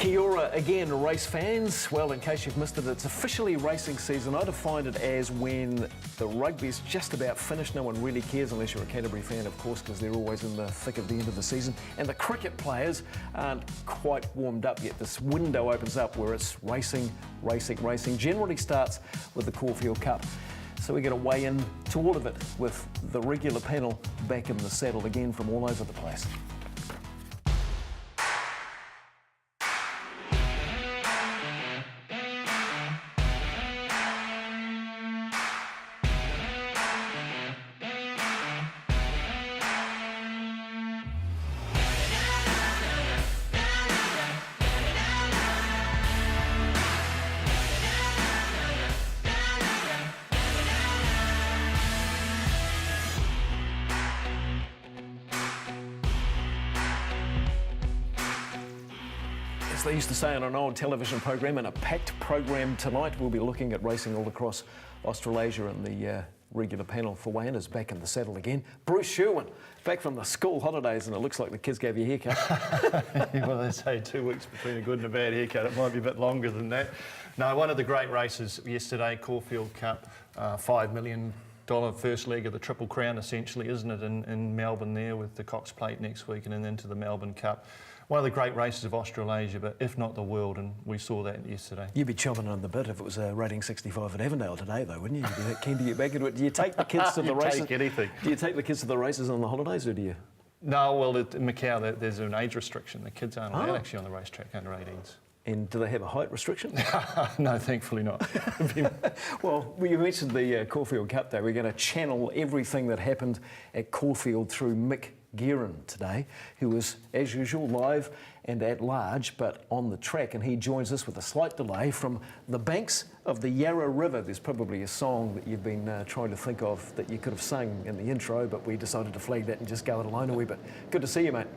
Kia ora again, race fans. Well, in case you've missed it, it's officially racing season. I define it as when the rugby's just about finished. No one really cares unless you're a Canterbury fan, of course, because they're always in the thick of the end of the season. And the cricket players aren't quite warmed up yet. This window opens up where it's racing. Generally starts with the Caulfield Cup. So we're going to weigh in to all of it with the regular panel back in the saddle again from all over the place. They used to say on an old television program, in a packed program tonight, we'll be looking at racing all across Australasia, and the regular panel for weigh-in is back in the saddle again. Bruce Sherwin, back from the school holidays, and it looks like the kids gave you a haircut. Well, they say 2 weeks between a good and a bad haircut. It might be a bit longer than that. No, one of the great races yesterday, Caulfield Cup, $5 million first leg of the Triple Crown, essentially, isn't it, in Melbourne there, with the Cox Plate next week and then into the Melbourne Cup. One of the great races of Australasia, but if not the world, and we saw that yesterday. You'd be chomping on the bit if it was rating 65 at Avondale today, though, wouldn't you? You'd be that keen to get back into it. Do you take the kids to the races? Take anything. Do you take the kids to the races on the holidays, or do you? No, well, in Macau, there's an age restriction. The kids aren't allowed actually on the racetrack under 18s. And do they have a height restriction? No, thankfully not. Well, you mentioned the Caulfield Cup, though. We're going to channel everything that happened at Caulfield through Mick Guerin today, who was, as usual, live and at large, but on the track, and he joins us with a slight delay from the banks of the Yarra River. There's probably a song that you've been trying to think of that you could have sung in the intro, but we decided to flag that and just go it alone a wee bit. Good to see you, mate.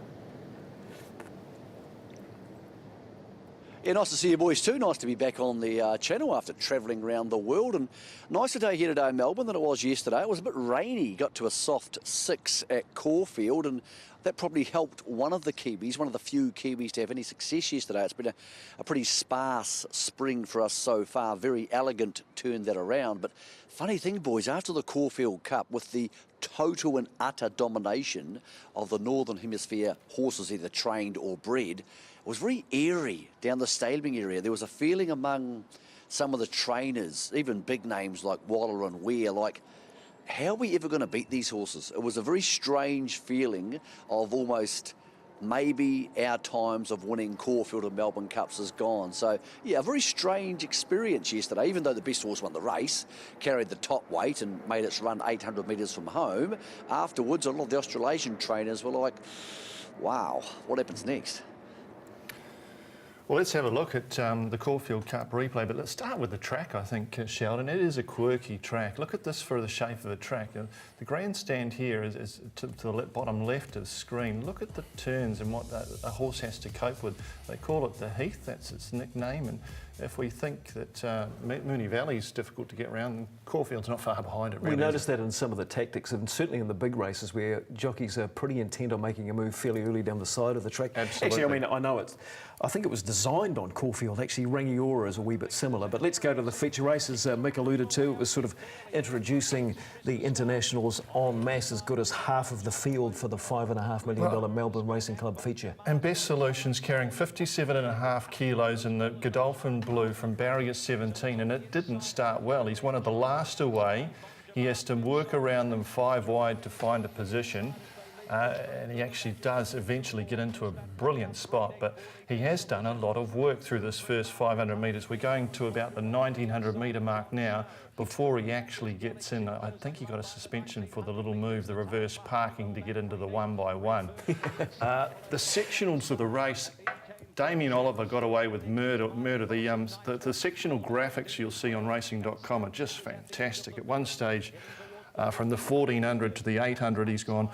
Yeah, nice to see you boys too. Nice to be back on the channel after travelling around the world. And nicer day here today in Melbourne than it was yesterday. It was a bit rainy. Got to a soft 6 at Caulfield, and that probably helped one of the Kiwis, one of the few Kiwis to have any success yesterday. It's been a pretty sparse spring for us so far. Very elegant turned that around. But funny thing, boys, after the Caulfield Cup, with the total and utter domination of the Northern Hemisphere horses, either trained or bred, it was very eerie down the stabling area. There was a feeling among some of the trainers, even big names like Waller and Weir, like, how are we ever going to beat these horses? It was a very strange feeling of almost maybe our times of winning Caulfield and Melbourne Cups is gone. So, yeah, a very strange experience yesterday, even though the best horse won the race, carried the top weight and made its run 800 metres from home. Afterwards, a lot of the Australasian trainers were like, wow, what happens next? Well, let's have a look at the Caulfield Cup replay, but let's start with the track, I think, Sheldon. It is a quirky track. Look at this for the shape of the track. The grandstand here is to the bottom left of the screen. Look at the turns and what a horse has to cope with. They call it the Heath, that's its nickname, and if we think that Moonee Valley is difficult to get around, Caulfield's not far behind it. Really, we noticed that in some of the tactics, and certainly in the big races where jockeys are pretty intent on making a move fairly early down the side of the track. Absolutely. Actually, I know I think it was designed on Caulfield. Actually, Rangiora is a wee bit similar. But let's go to the feature races. Mick alluded to, it was sort of introducing the internationals en masse, as good as half of the field for the $5.5 million Melbourne Racing Club feature. And Best Solutions carrying 57.5 kilos in the Godolphin Blue from barrier 17, and it didn't start well. He's one of the last away. He has to work around them 5 wide to find a position. And he actually does eventually get into a brilliant spot, but he has done a lot of work through this first 500 metres. We're going to about the 1900 metre mark now before he actually gets in. I think he got a suspension for the little move, the reverse parking to get into the 1x1. The sectionals of the race, Damien Oliver got away with murder. The sectional graphics you'll see on racing.com are just fantastic. At one stage, from the 1400 to the 800, he's gone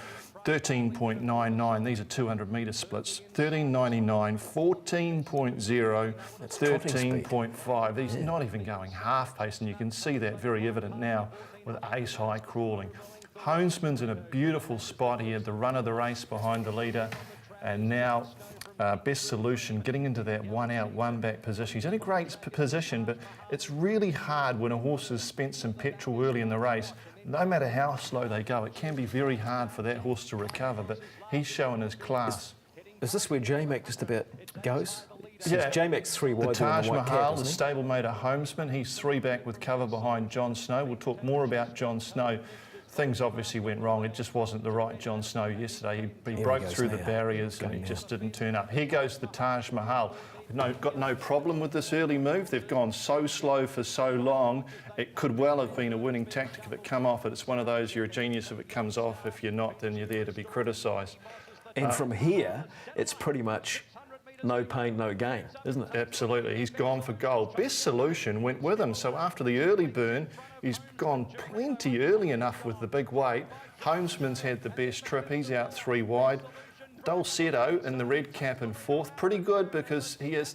13.99, these are 200 metre splits, 13.99, 14.0, 13.5. He's not even going half pace, and you can see that very evident now with ace high crawling. Honesman's in a beautiful spot. He had the run of the race behind the leader, and now Best Solution, getting into that one out, one back position. He's in a great position, but it's really hard when a horse has spent some petrol early in the race. No matter how slow they go, it can be very hard for that horse to recover, but he's showing his class. Is this where J-Mac just about goes? Yeah, J-Mac's 3 wide. The Taj white Mahal, cap, the stablemate of Homesman, he's 3 back with cover behind John Snow. We'll talk more about John Snow. Things obviously went wrong. It just wasn't the right John Snow yesterday. He broke through the barriers and he just didn't turn up. Here goes the Taj Mahal. Got no problem with this early move. They've gone so slow for so long. It could well have been a winning tactic if it come off. It's one of those, you're a genius if it comes off. If you're not, then you're there to be criticised. And from here, it's pretty much no pain, no gain, isn't it? Absolutely. He's gone for gold. Best Solution went with him. So after the early burn, he's gone plenty early enough with the big weight. Homesman's had the best trip. He's out 3 wide. Dulcetto in the red cap in 4th. Pretty good because he has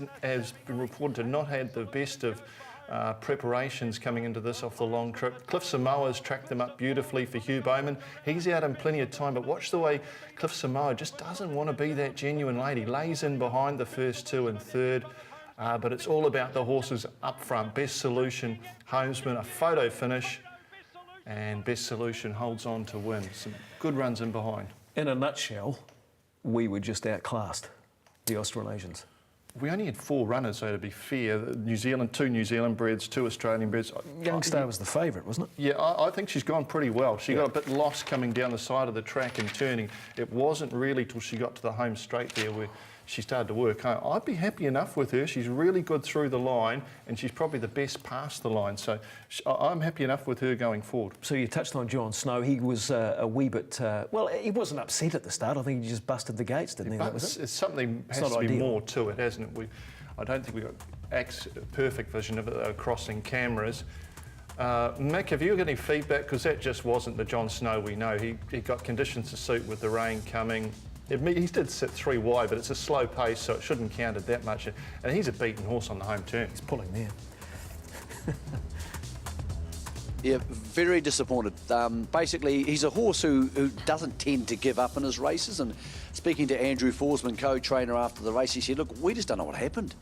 been reported to not had the best of preparations coming into this off the long trip. Cliff Samoa's tracked them up beautifully for Hugh Bowman. He's out in plenty of time, but watch the way Cliff Samoa just doesn't want to be that genuine lady. Lays in behind the first 2 and 3rd, but it's all about the horses up front. Best Solution, Homesman, a photo finish, and Best Solution holds on to win. Some good runs in behind. In a nutshell, we were just outclassed, the Australasians. We only had 4 runners, though, to be fair. New Zealand, 2 New Zealand breds, 2 Australian breds. Youngstar was the favourite, wasn't it? Yeah, I think she's gone pretty well. She got a bit lost coming down the side of the track and turning. It wasn't really till she got to the home straight there where she started to work home. I'd be happy enough with her. She's really good through the line and she's probably the best past the line. So I'm happy enough with her going forward. So you touched on John Snow. He was a wee bit, well, he wasn't upset at the start. I think he just busted the gates, didn't he? That was it? It's something has to be more to it, hasn't it? I don't think we've got perfect vision of it crossing cameras. Mick, have you got any feedback? Because that just wasn't the John Snow we know. He got conditions to suit with the rain coming. He did sit 3 wide, but it's a slow pace, so it shouldn't count it that much. And he's a beaten horse on the home turn. He's pulling there. Yeah, very disappointed. Basically, he's a horse who doesn't tend to give up in his races. And speaking to Andrew Forsman, co-trainer after the race, he said, look, we just don't know what happened.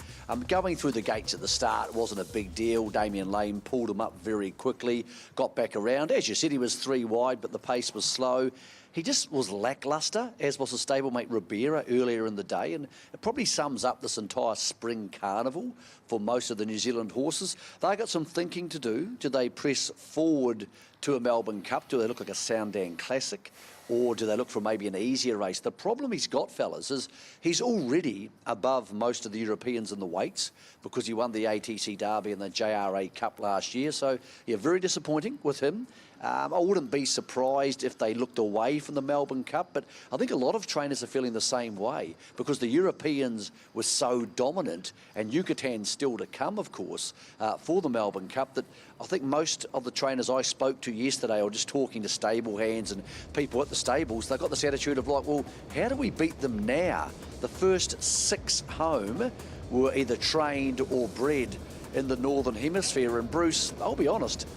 Going through the gates at the start wasn't a big deal. Damien Lane pulled him up very quickly, got back around. As you said, he was 3 wide, but the pace was slow. He just was lacklustre, as was his stablemate Ribera earlier in the day, and it probably sums up this entire spring carnival for most of the New Zealand horses. They got some thinking to do. Do they press forward to a Melbourne Cup? Do they look like a Sandown Classic? Or do they look for maybe an easier race? The problem he's got, fellas, is he's already above most of the Europeans in the weights because he won the ATC Derby and the JRA Cup last year. So, yeah, very disappointing with him. I wouldn't be surprised if they looked away from the Melbourne Cup, but I think a lot of trainers are feeling the same way because the Europeans were so dominant, and Yucatan's still to come, of course, for the Melbourne Cup, that I think most of the trainers I spoke to yesterday, or just talking to stable hands and people at the stables, they've got this attitude of like, well, how do we beat them now? The first 6 home were either trained or bred in the Northern Hemisphere, and Bruce, I'll be honest,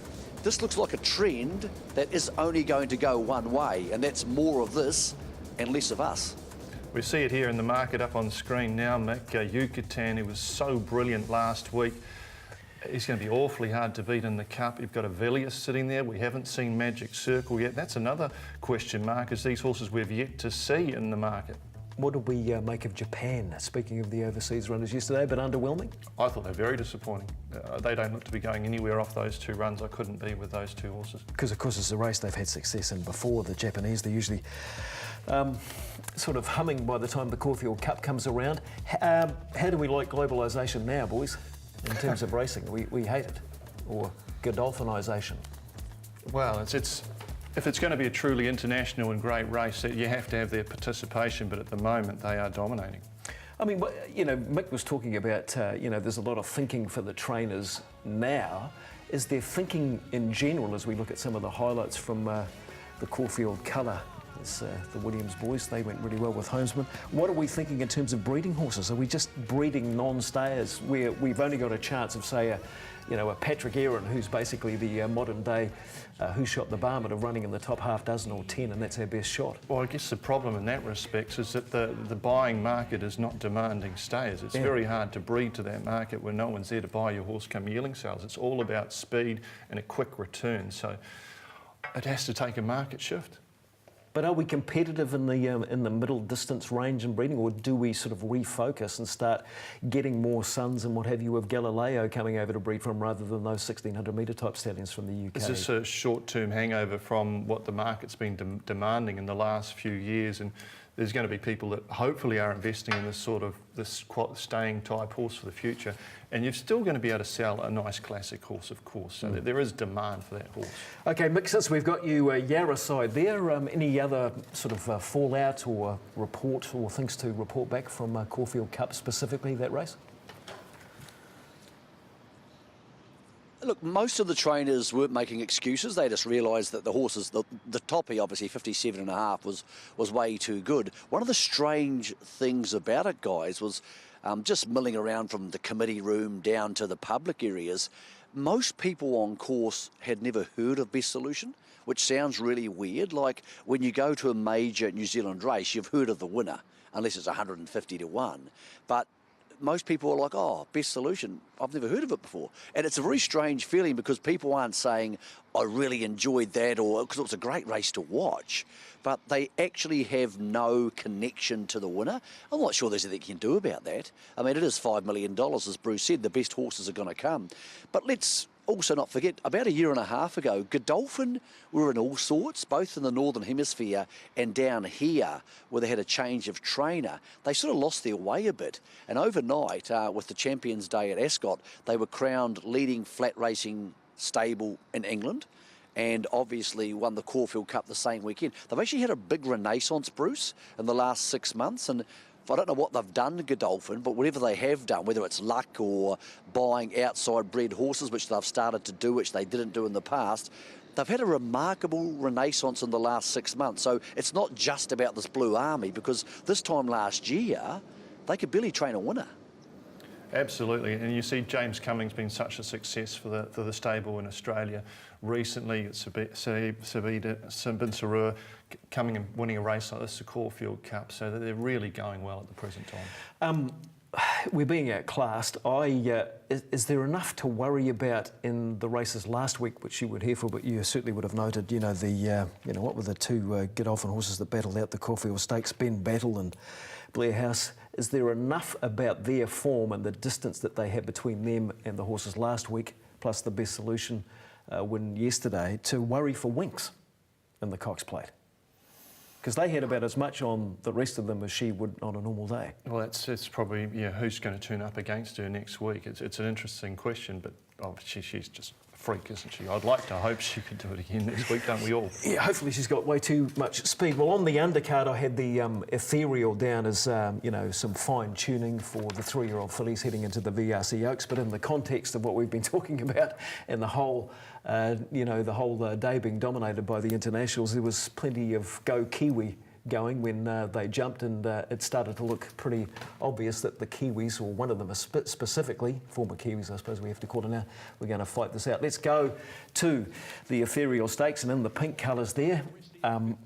this looks like a trend that is only going to go one way, and that's more of this and less of us. We see it here in the market up on screen now, Mick. Yucatan, who was so brilliant last week. He's going to be awfully hard to beat in the Cup. You've got Avelius sitting there. We haven't seen Magic Circle yet. That's another question mark, is these horses we've yet to see in the market. What did we make of Japan? Speaking of the overseas runners yesterday, but underwhelming? I thought they're very disappointing. They don't look to be going anywhere off those 2 runs. I couldn't be with those 2 horses. Because, of course, it's a race they've had success in before. The Japanese, they're usually sort of humming by the time the Caulfield Cup comes around. How do we like globalisation now, boys, in terms of racing? We hate it. Or Godolphinisation? Well, if it's going to be a truly international and great race, you have to have their participation, but at the moment they are dominating. I mean, you know, Mick was talking about, you know, there's a lot of thinking for the trainers now. Is there thinking in general as we look at some of the highlights from the Caulfield colour It's the Williams boys. They went really well with Homesman. What are we thinking in terms of breeding horses? Are we just breeding non-stayers where we've only got a chance of, say, a Patrick Aaron, who's basically the modern day Who Shot the Barman of running in the top half dozen or 10, and that's our best shot? Well, I guess the problem in that respect is that the buying market is not demanding stayers. It's very hard to breed to that market when no one's there to buy your horse come yearling sales. It's all about speed and a quick return. So it has to take a market shift. But are we competitive in the middle distance range in breeding, or do we sort of refocus and start getting more sons and what have you of Galileo coming over to breed from rather than those 1600 metre type stallions from the UK? Is this a short-term hangover from what the market's been demanding in the last few years? And there's going to be people that hopefully are investing in this staying type horse for the future. And you're still going to be able to sell a nice classic horse, of course. So there is demand for that horse. Okay, Mick, since we've got you Yarra side there, any other sort of fallout or report or things to report back from Caulfield Cup specifically, that race? Look, most of the trainers weren't making excuses. They just realised that the horses, the toppy, obviously 57.5, was way too good. One of the strange things about it, guys, was just milling around from the committee room down to the public areas. Most people on course had never heard of Best Solution, which sounds really weird. Like when you go to a major New Zealand race, you've heard of the winner, unless it's 150 to 1. But most people are like, oh, Best Solution, I've never heard of it before. And it's a very strange feeling because people aren't saying, I really enjoyed that, or because it was a great race to watch, but they actually have no connection to the winner. I'm not sure there's anything you can do about that. I mean, it is $5 million, as Bruce said, the best horses are going to come. But let's also not forget, about a year and a half ago, Godolphin were in all sorts, both in the Northern Hemisphere and down here, where they had a change of trainer. They sort of lost their way a bit. And overnight, with the Champions Day at Ascot, they were crowned leading flat racing stable in England, and obviously won the Caulfield Cup the same weekend. They've actually had a big renaissance, Bruce, in the last 6 months, and I don't know what they've done to Godolphin, but whatever they have done, whether it's luck or buying outside bred horses, which they've started to do, which they didn't do in the past, they've had a remarkable renaissance in the last 6 months. So it's not just about this Blue Army, because this time last year, they could barely train a winner. Absolutely, and you see James Cummings been such a success for the stable in Australia. Recently, Bin Sarur coming and winning a race like this, the Caulfield Cup, so that they're really going well at the present time. We're being outclassed. Is there enough to worry about in the races last week, which you were here for, but you certainly would have noted, what were the two Godolphin horses that battled out the Caulfield Stakes, Ben Battle and Blair House? Is there enough about their form and the distance that they had between them and the horses last week, plus the Best Solution win yesterday, to worry for Winks in the Cox Plate? Because they had about as much on the rest of them as she would on a normal day. Well, it's probably, who's going to turn up against her next week? It's an interesting question, but she's just a freak, isn't she? I'd like to hope she could do it again next week, don't we all? Yeah, hopefully she's got way too much speed. Well, on the undercard, I had the Ethereal down as, some fine-tuning for the 3-year-old fillies heading into the VRC Oaks, but in the context of what we've been talking about and the whole day being dominated by the internationals, there was plenty of go Kiwi going when they jumped, and it started to look pretty obvious that the Kiwis, or one of them specifically, former Kiwis I suppose we have to call it now, we're going to fight this out. Let's go to the Ethereal Stakes, and in the pink colours there,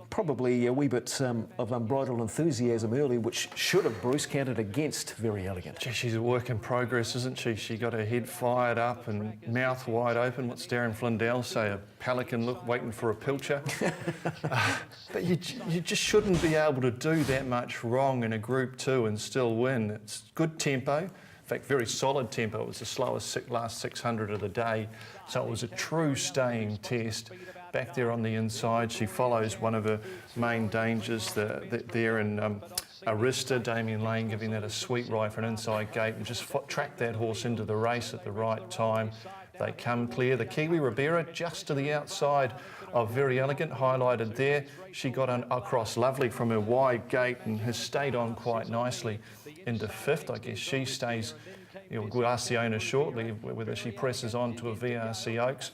probably a wee bit of unbridled enthusiasm early, which should have, Bruce, counted against Very Elegant. Gee, she's a work in progress, isn't she? She got her head fired up and mouth wide open. What's Darren Flindell say? A pelican look waiting for a pilcher. But you just shouldn't be able to do that much wrong in a Group 2 and still win. It's good tempo. In fact, very solid tempo. It was the slowest last 600 of the day. So it was a true staying test. Back there on the inside, she follows one of her main dangers there in Arista, Damien Lane giving that a sweet ride for an inside gate, and just track that horse into the race at the right time. They come clear. The Kiwi Ribera just to the outside of Very Elegant, highlighted there. She got across lovely from her wide gate and has stayed on quite nicely into 5th. I guess she stays, we'll ask the owner shortly whether she presses on to a VRC Oaks.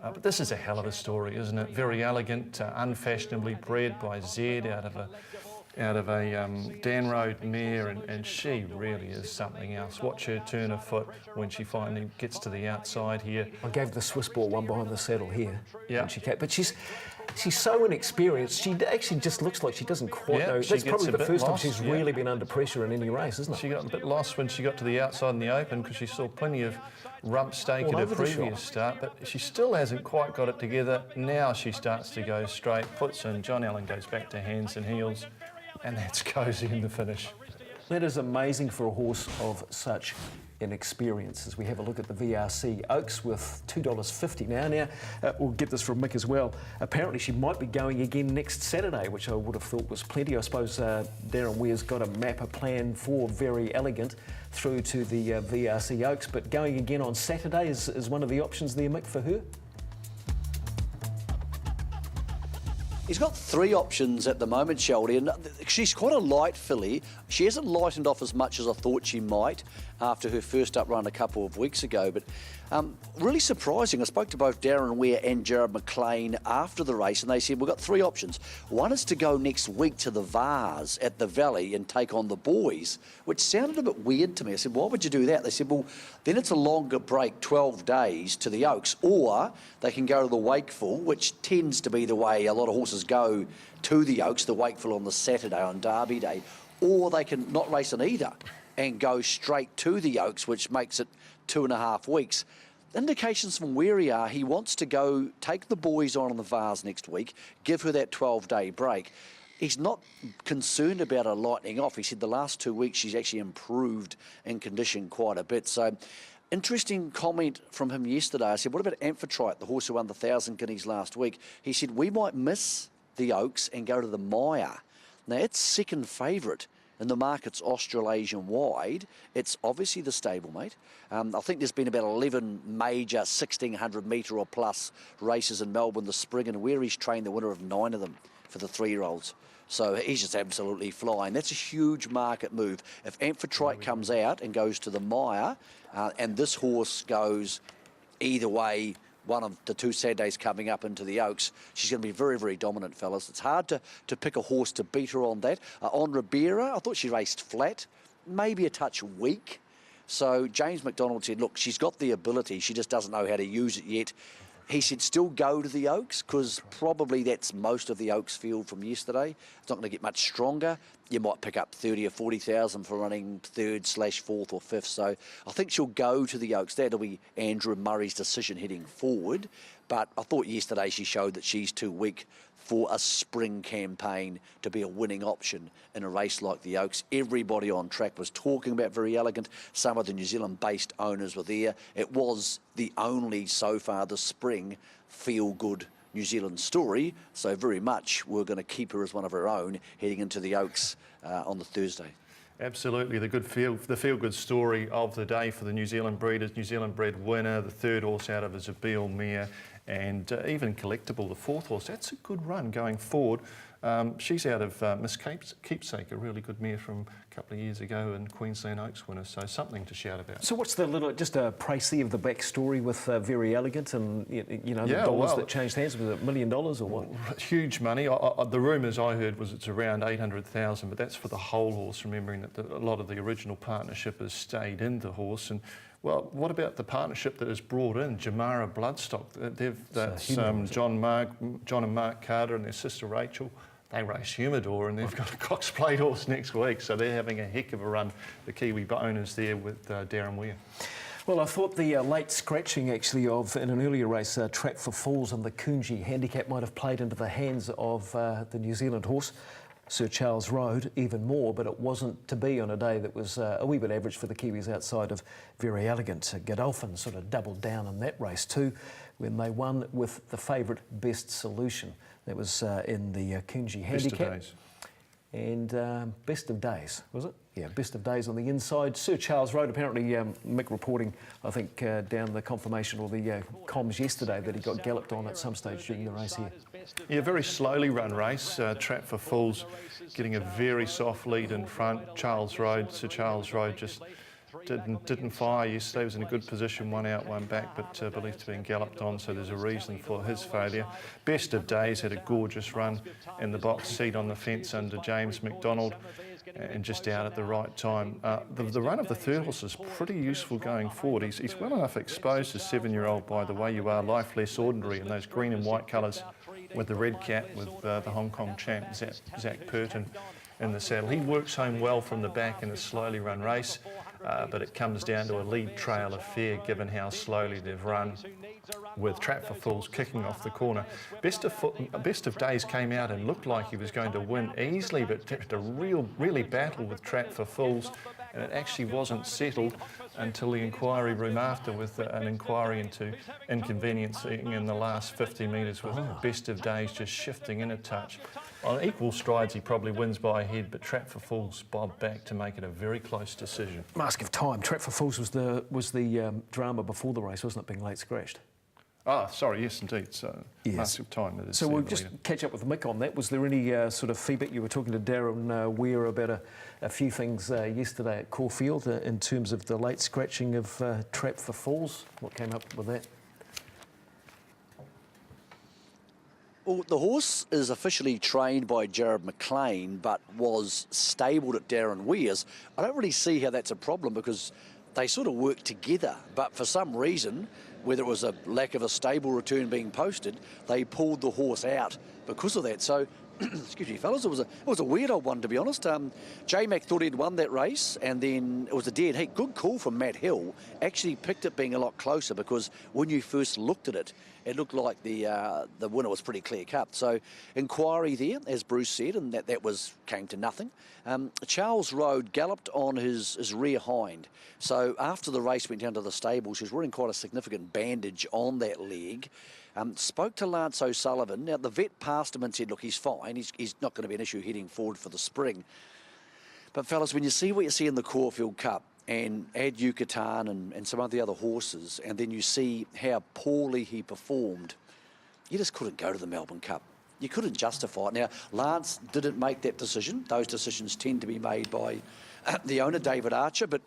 But this is a hell of a story, isn't it? Very elegant, unfashionably bred by Zed out of a Dan Road mare, and she really is something else. Watch her turn her foot when she finally gets to the outside here. I gave the Swiss ball one behind the saddle here. Yeah. When she came, but she's so inexperienced. She actually just looks like she doesn't quite know. she That's gets probably a the bit first time lost, she's yeah. really been under pressure in any race, isn't it? She got a bit lost when she got to the outside in the open because she saw plenty of rump stake All at her over the previous start, but she still hasn't quite got it together. Now she starts to go straight, puts in, John Allen goes back to hands and heels, and that's Cozy in the finish. That is amazing for a horse of such inexperience. As we have a look at the VRC Oaks with $2.50 now. Now, we'll get this from Mick as well. Apparently she might be going again next Saturday, which I would have thought was plenty. I suppose Darren Weir's got a plan for Very Elegant through to the VRC Oaks, but going again on Saturday is one of the options there, Mick, for her? He's got 3 options at the moment, Sheldon, and she's quite a light filly. She hasn't lightened off as much as I thought she might after her first up run a couple of weeks ago, but really surprising. I spoke to both Darren Weir and Jared McLean after the race, and they said, we've got 3 options. One is to go next week to the Vars at the Valley and take on the boys, which sounded a bit weird to me. I said, why would you do that? They said, well, then it's a longer break, 12 days to the Oaks, or they can go to the Wakeful, which tends to be the way a lot of horses go to the Oaks, the Wakeful on the Saturday on Derby Day, or they can not race in either and go straight to the Oaks, which makes it 2.5 weeks. Indications from Weary are he wants to go take the boys on the Vars next week, give her that 12-day break. He's not concerned about her lightening off. He said the last 2 weeks she's actually improved in condition quite a bit. So interesting comment from him yesterday. I said, what about Amphitrite, the horse who won the 1,000 guineas last week? He said, we might miss the Oaks and go to the Maya. Now, it's second favourite in the markets Australasian wide. It's obviously the stablemate. I think there's been about 11 major 1,600 metre or plus races in Melbourne this spring, and Weary's trained the winner of 9 of them for the 3-year-olds. So he's just absolutely flying. That's a huge market move. If Amphitrite comes out and goes to the Maya, and this horse goes either way, one of the 2 Saturdays coming up into the Oaks, she's going to be very, very dominant, fellas. It's hard to pick a horse to beat her on that. On Ribera, I thought she raced flat, maybe a touch weak. So James McDonald said, look, she's got the ability, she just doesn't know how to use it yet. He said still go to the Oaks because probably that's most of the Oaks field from yesterday. It's not going to get much stronger. You might pick up 30 or 40,000 for running 3rd/4th or 5th. So I think she'll go to the Oaks. That'll be Andrew Murray's decision heading forward. But I thought yesterday she showed that she's too weak for a spring campaign to be a winning option in a race like the Oaks. Everybody on track was talking about Very Elegant. Some of the New Zealand-based owners were there. It was the only, so far this spring, feel-good New Zealand story. So very much we're going to keep her as one of our own heading into the Oaks on the Thursday. Absolutely, the feel-good story of the day for the New Zealand breeders. New Zealand bred winner, the 3rd horse out of Isabel mare, and even Collectible, the 4th horse. That's a good run going forward. She's out of Miss Keepsake, a really good mare from a couple of years ago, and Queensland Oaks winner, so something to shout about. So what's the little, just a précis of the backstory with Very Elegant and, you know, the dollars that changed hands? Was it $1 million or what? Huge money. The rumours I heard was it's around 800,000, but that's for the whole horse, remembering that a lot of the original partnership has stayed in the horse. And well, what about the partnership that has brought in Jamara Bloodstock? That's John and Mark Carter and their sister Rachel. They race Humidor, and they've got a Cox Plate horse next week, so they're having a heck of a run, the Kiwi owners there with Darren Weir. Well, I thought the late scratching, actually, of in an earlier race, Track for Fools and the Coonji handicap might have played into the hands of the New Zealand horse, Sir Charles Road, even more, but it wasn't to be on a day that was a wee bit average for the Kiwis outside of Very Elegant. Godolphin sort of doubled down in that race too when they won with the favourite Best Solution. That was in the Coonji handicap. Best of Days. And Best of Days, was it? Yeah, Best of Days on the inside. Sir Charles Road, apparently Mick reporting, I think, down the confirmation or the comms yesterday that he got galloped on at some stage during the race here. Yeah, very slowly run race. Trap for Fools getting a very soft lead in front. Sir Charles Road just didn't fire yesterday. Was in a good position, one out, one back, but believed to be galloped on, so there's a reason for his failure. Best of Days had a gorgeous run in the box seat on the fence under James McDonald, and just out at the right time. The run of the third horse is pretty useful going forward. He's well enough exposed as 7-year-old by The Way You Are, Life Less Ordinary, in those green and white colours with the red cap, with the Hong Kong champ Zach Purton in the saddle. He works home well from the back in a slowly run race, but it comes down to a lead trail affair given how slowly they've run, with Trap for Fools kicking off the corner. Best of Days came out and looked like he was going to win easily, but had to really battle with Trap for Fools, and it actually wasn't settled until the inquiry room after, with an inquiry into inconveniencing in the last 50 metres, with Best of Days just shifting in a touch. On equal strides, he probably wins by a head, but Trap for Fools bobbed back to make it a very close decision. Mask of Time. Trap for Fools was the drama before the race, wasn't it, being late scratched? Ah, sorry, yes, indeed. So, yes. Mask of Time. It is, so we'll just catch up with Mick on that. Was there any sort of feedback? You were talking to Darren Weir about a few things yesterday at Caulfield in terms of the late scratching of Trap for Fools. What came up with that? Well, the horse is officially trained by Jared McLean, but was stabled at Darren Weir's. I don't really see how that's a problem, because they sort of work together, but for some reason, whether it was a lack of a stable return being posted, they pulled the horse out because of that. So, excuse me, fellas, it was a weird old one, to be honest. J-Mac thought he'd won that race, and then it was a dead heat. Good call from Matt Hill. Actually picked it being a lot closer, because when you first looked at it, it looked like the winner was pretty clear-cut. So, inquiry there, as Bruce said, and that came to nothing. Charles Road galloped on his rear hind. So, after the race went down to the stables, he was wearing quite a significant bandage on that leg. Spoke to Lance O'Sullivan. Now, the vet passed him and said, look, he's fine. He's not going to be an issue heading forward for the spring. But, fellas, when you see what you see in the Caulfield Cup, and add Yucatan and some of the other horses, and then you see how poorly he performed, you just couldn't go to the Melbourne Cup. You couldn't justify it. Now, Lance didn't make that decision. Those decisions tend to be made by the owner, David Archer, but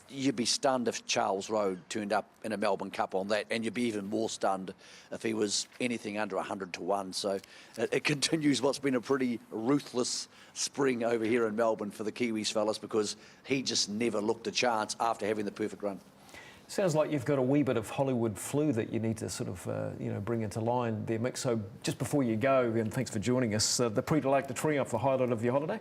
you'd be stunned if Charles Road turned up in a Melbourne Cup on that, and you'd be even more stunned if he was anything under 100 to 1. So it continues what's been a pretty ruthless spring over here in Melbourne for the Kiwis, fellas, because he just never looked a chance after having the perfect run. Sounds like you've got a wee bit of Hollywood flu that you need to sort of, bring into line there, Mick. So just before you go, and thanks for joining us, the Prix de l'Arc de Triomphe, the highlight of your holiday?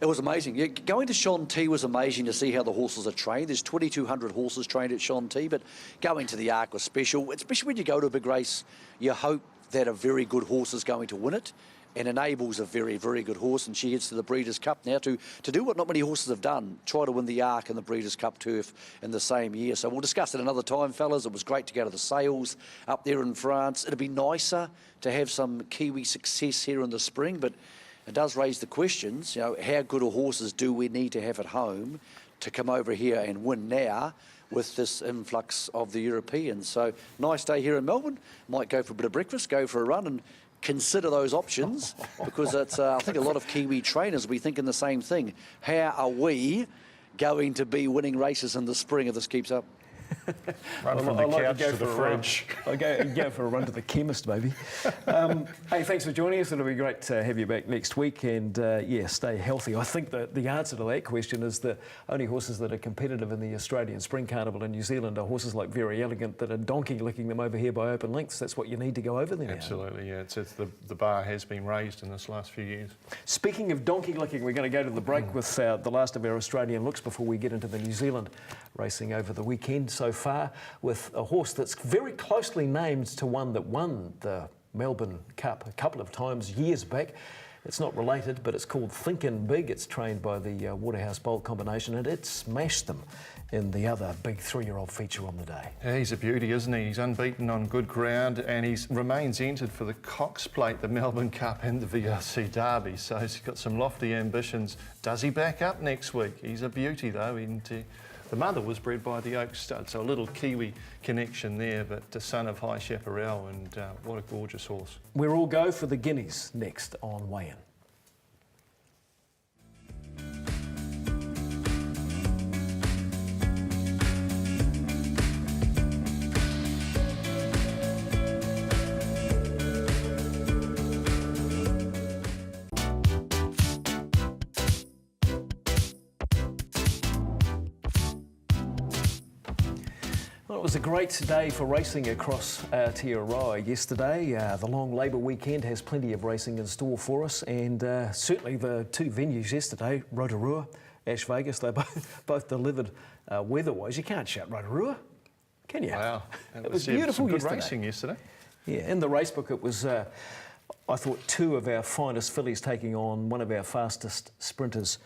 It was amazing. Yeah, going to Shanty was amazing to see how the horses are trained. There's 2,200 horses trained at Shanty, but going to the Arc was special. Especially when you go to a big race, you hope that a very good horse is going to win it. And Enable's a very, very good horse, and she heads to the Breeders' Cup now to do what not many horses have done, try to win the Arc and the Breeders' Cup turf in the same year. So we'll discuss it another time, fellas. It was great to go to the sales up there in France. It'd be nicer to have some Kiwi success here in the spring, but it does raise the questions, how good a horses do we need to have at home to come over here and win now with this influx of the Europeans? So, nice day here in Melbourne. Might go for a bit of breakfast, go for a run, and consider those options, because it's, I think a lot of Kiwi trainers will be thinking the same thing. How are we going to be winning races in the spring if this keeps up? Run from the couch to the fridge. I'll go for a run to the chemist, maybe. Hey, thanks for joining us. It'll be great to have you back next week, and stay healthy. I think that the answer to that question is the only horses that are competitive in the Australian Spring Carnival in New Zealand are horses like Very Elegant that are donkey licking them over here by open lengths. That's what you need to go over there. Absolutely, yeah. It's the bar has been raised in this last few years. Speaking of donkey licking, we're going to go to the break with the last of our Australian looks before we get into the New Zealand racing over the weekend so far, with a horse that's very closely named to one that won the Melbourne Cup a couple of times years back. It's not related, but it's called Thinkin' Big. It's trained by the Waterhouse Bolt combination, and it smashed them in the other big 3-year-old feature on the day. Yeah, he's a beauty, isn't he? He's unbeaten on good ground, and he remains entered for the Cox Plate, the Melbourne Cup and the VRC Derby. So he's got some lofty ambitions. Does he back up next week? He's a beauty, though. The mother was bred by the Oak Stud, so a little Kiwi connection there, but the son of High Chaparral, and what a gorgeous horse. We'll all go for the Guineas next on Weigh In. Well, it was a great day for racing across Aotearoa yesterday. The long Labour weekend has plenty of racing in store for us, and certainly the two venues yesterday, Rotorua, Ash Vegas, they both delivered weather-wise. You can't shut Rotorua, can you? Wow. It was beautiful good yesterday. racing yesterday. Yeah, in the racebook it was, I thought, two of our finest fillies taking on one of our fastest sprinters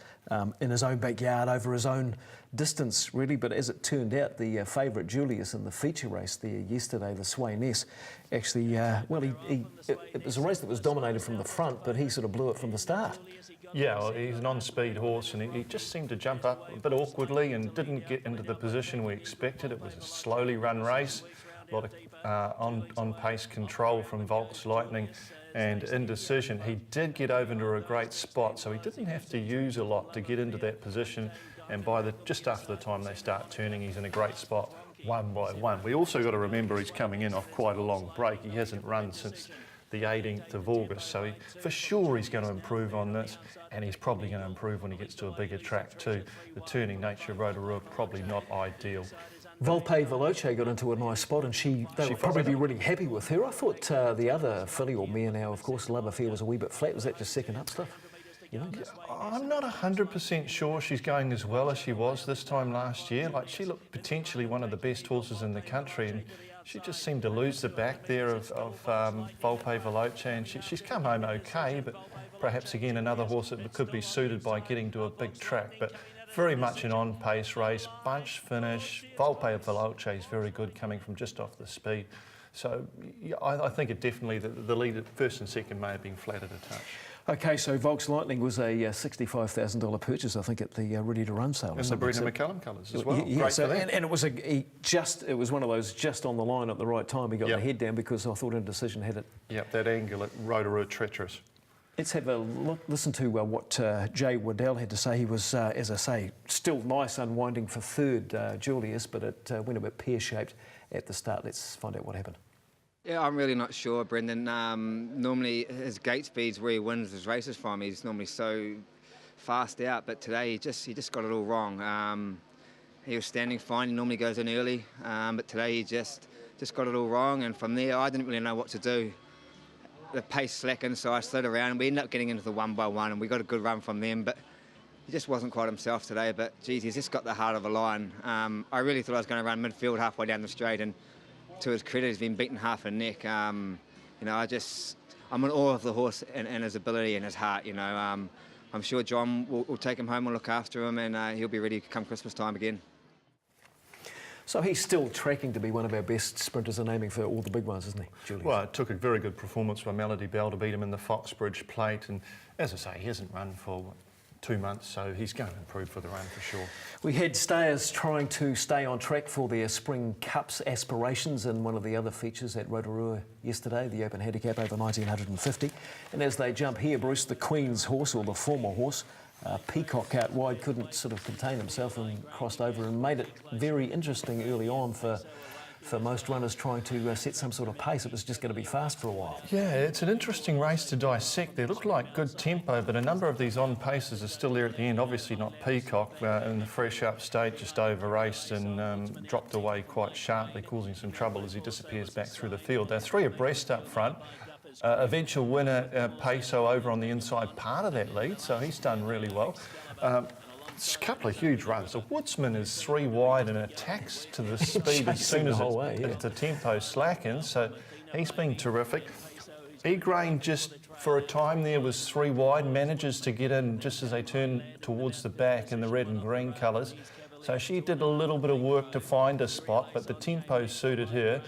in his own backyard over his own distance, really. But as it turned out, the favourite Julius in the feature race there yesterday, the Swayness, actually, it was a race that was dominated from the front, but he sort of blew it from the start. Yeah, well, he's an on-speed horse, and he just seemed to jump up a bit awkwardly and didn't get into the position we expected. It was a slowly run race, a lot of on-pace control from Volks Lightning and indecision. He did get over into a great spot, so he didn't have to use a lot to get into that position. And just after the time they start turning, he's in a great spot, one by one. We also got to remember he's coming in off quite a long break. He hasn't run since the 18th of August, so for sure he's going to improve on this, and he's probably going to improve when he gets to a bigger track too. The turning nature of Rotorua probably not ideal. Volpe Veloce got into a nice spot, and they would probably be really happy with her. I thought the other filly or mare now, of course, Love Affair, was a wee bit flat. Was that just second up stuff? You know? I'm not 100% sure she's going as well as she was this time last year. Like, she looked potentially one of the best horses in the country, and she just seemed to lose the back there of Volpe Veloce, and she's come home okay, but perhaps again another horse that could be suited by getting to a big track. But very much an on-pace race, bunch finish. Volpe Veloce is very good coming from just off the speed. So yeah, I think it definitely, the lead at first and second may have been flattered a touch. Okay, so Volks Lightning was a $65,000 purchase, I think, at the Ready to Run sale. And the Brendan McCullum colours as well. Yeah, great so, for them. and it was one of those just on the line at the right time. He got the head down because I thought Indecision had it. Yep, that angle at Rotorua treacherous. Let's have a listen to what Jay Waddell had to say. He was, as I say, still nice unwinding for third, Julius, but it went a bit pear-shaped at the start. Let's find out what happened. Yeah, I'm really not sure, Brendan. Normally his gate speed's where he wins his races from. He's normally so fast out, but today he just got it all wrong. He was standing fine. He normally goes in early, but today he just got it all wrong. And from there, I didn't really know what to do. The pace slackened, so I slid around. We ended up getting into the 1x1, and we got a good run from them. But he just wasn't quite himself today. But geez, he's just got the heart of a lion. I really thought I was going to run midfield halfway down the straight, and to his credit, he's been beaten half a neck. I'm in awe of the horse and his ability and his heart. I'm sure John will take him home and look after him, and he'll be ready come Christmas time again. So he's still tracking to be one of our best sprinters and aiming for all the big ones, isn't he, Julius? Well, it took a very good performance by Melody Bell to beat him in the Foxbridge Plate, and as I say, he hasn't run for 2 months, so he's going to improve for the run for sure. We had stayers trying to stay on track for their Spring Cups aspirations in one of the other features at Rotorua yesterday, the Open Handicap over 1950. And as they jump here, Bruce, the Queen's horse, or the former horse, Peacock out wide, couldn't sort of contain himself and crossed over and made it very interesting early on for most runners trying to set some sort of pace. It was just going to be fast for a while. Yeah, it's an interesting race to dissect. They look like good tempo, but a number of these on-paces are still there at the end. Obviously not Peacock, in the fresh up state, just over-raced and dropped away quite sharply, causing some trouble as he disappears back through the field. They're three abreast up front. Eventual winner, Peso, over on the inside part of that lead, so he's done really well. It's a couple of huge runs. The Woodsman is 3 wide and attacks to the speed as soon as the tempo slackens, so he's been terrific. Egrain just for a time there was 3 wide, manages to get in just as they turn towards the back in the red and green colours. So she did a little bit of work to find a spot, but the tempo suited her.